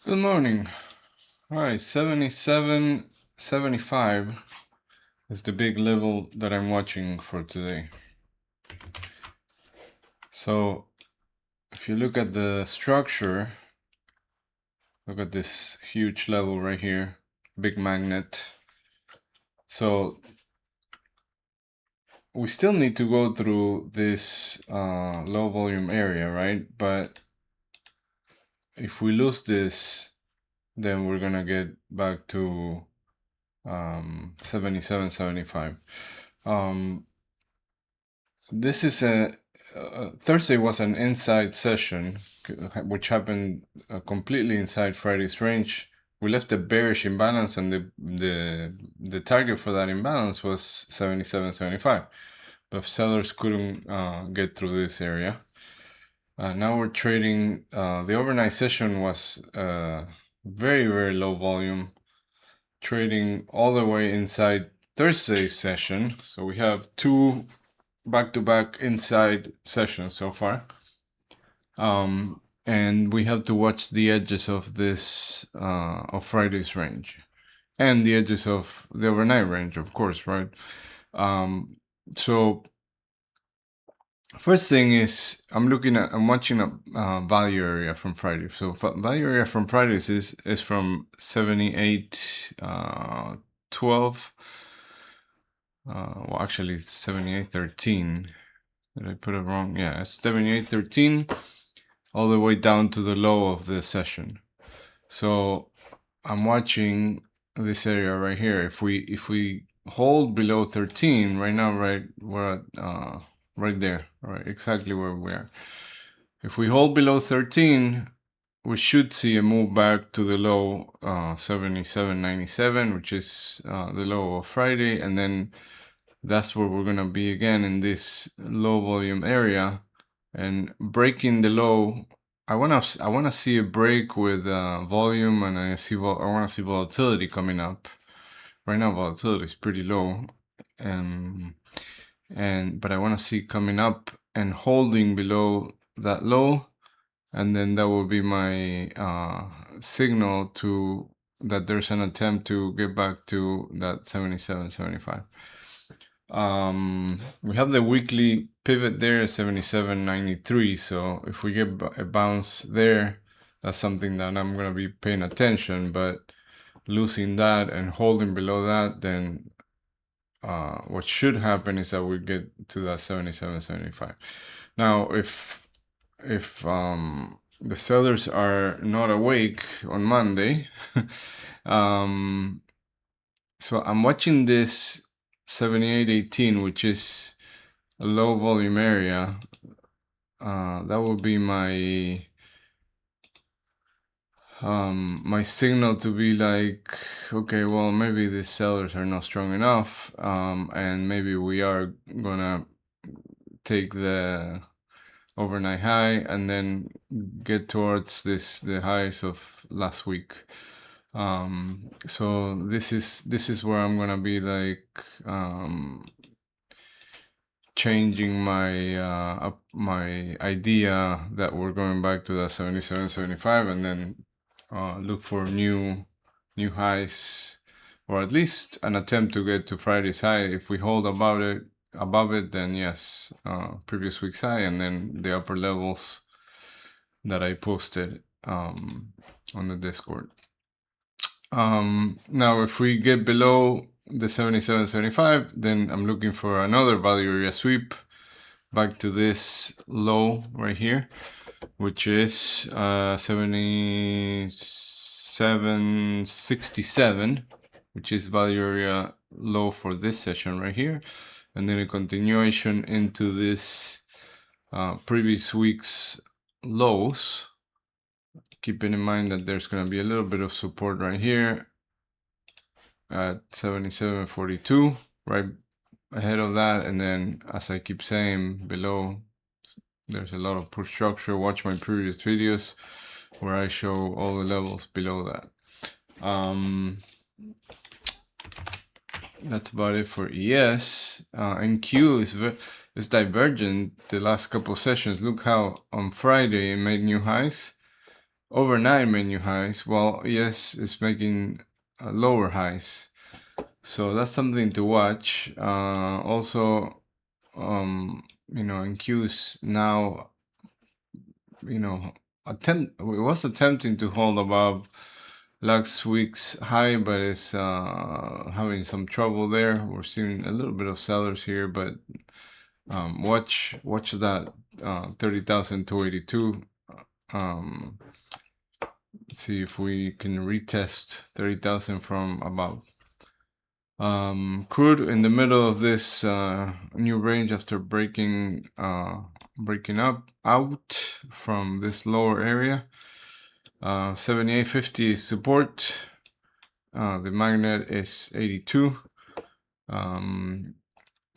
Good morning. All right, 77.75 is the big level that I'm watching for today. So if you look at the structure, look at this huge level right here, big magnet. So we still need to go through this low volume area, right? But if we lose this, then we're gonna get back to 77.75. This is Thursday was an inside session, which happened completely inside Friday's range. We left a bearish imbalance, and the target for that imbalance was 77.75, but sellers couldn't get through this area. Now we're trading. The overnight session was very low volume, trading all the way inside Thursday's session. So we have two back-to-back inside sessions so far. And we have to watch the edges of this of Friday's range and the edges of the overnight range, of course, right? So first thing is I'm watching a value area from Friday. So value area from Fridays is from 78.12. Well, actually, it's 78.13. Did I put it wrong? Yeah, it's 78.13 all the way down to the low of the session. So I'm watching this area right here. If we hold below 13 right now, right, we're at right there, right, exactly where we are. If we hold below 13, we should see a move back to the low 77.97, which is the low of Friday, and then that's where we're gonna be again in this low volume area and breaking the low. I wanna see a break with volume, and I wanna see volatility coming up. Right now, volatility is pretty low, but I wanna see coming up and holding below that low, and then that will be my signal to that there's an attempt to get back to that 77.75. We have the weekly pivot there at 77.93. So if we get a bounce there, that's something that I'm going to be paying attention. But losing that and holding below that, then what should happen is that we get to that 77.75. Now, if the sellers are not awake on Monday, so I'm watching this 78.18, which is a low volume area. That will be my my signal to be like, okay, well, maybe the sellers are not strong enough, and maybe we are gonna take the overnight high and then get towards the highs of last week. So this is where I'm gonna be like changing my my idea that we're going back to the 77.75, and then look for new highs, or at least an attempt to get to Friday's high. If we hold above it, then yes, previous week's high, and then the upper levels that I posted on the Discord. Now if we get below the 77.75, then I'm looking for another value area sweep back to this low right here, which is 77.67, which is value area low for this session right here, and then a continuation into this previous week's lows, keeping in mind that there's going to be a little bit of support right here at 77.42, right ahead of that, and then, as I keep saying, below there's a lot of push structure. Watch my previous videos where I show all the levels below that. That's about it for ES. And Q is divergent the last couple of sessions. Look how on Friday it made new highs, overnight menu highs. Well, yes, it's making lower highs. So that's something to watch. Also, in Q's now, it was attempting to hold above last week's high, but it's having some trouble there. We're seeing a little bit of sellers here, but watch that 30,282. Let's see if we can retest 30,000 from above. Crude in the middle of this new range after breaking out from this lower area. 78.50 is support. The magnet is 82.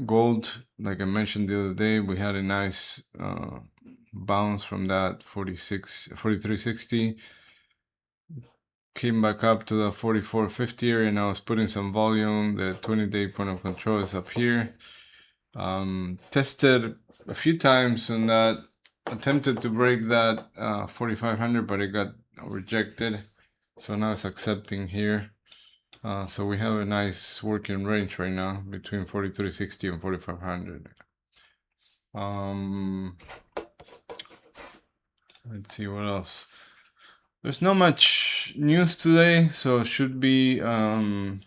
Gold, like I mentioned the other day, we had a nice bounce from that 43.60. Came back up to the 44.50 area, and I was putting some volume. The 20-day point of control is up here. Tested a few times and that attempted to break that 4,500, but it got rejected. So now it's accepting here. So we have a nice working range right now between 43.60 and 4,500. Let's see what else. There's not much news today, so it should be I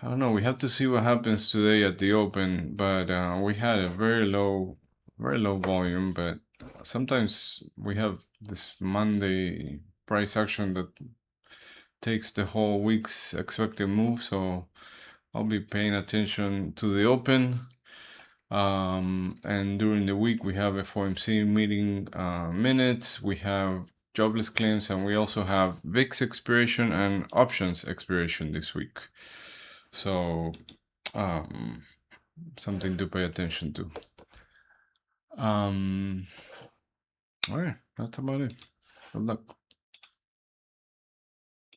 don't know. We have to see what happens today at the open, but we had a very low volume. But sometimes we have this Monday price action that takes the whole week's expected move. So I'll be paying attention to the open. And during the week, we have FOMC meeting minutes. We have jobless claims, and we also have VIX expiration and options expiration this week. So something to pay attention to. All right, that's about it. Good luck.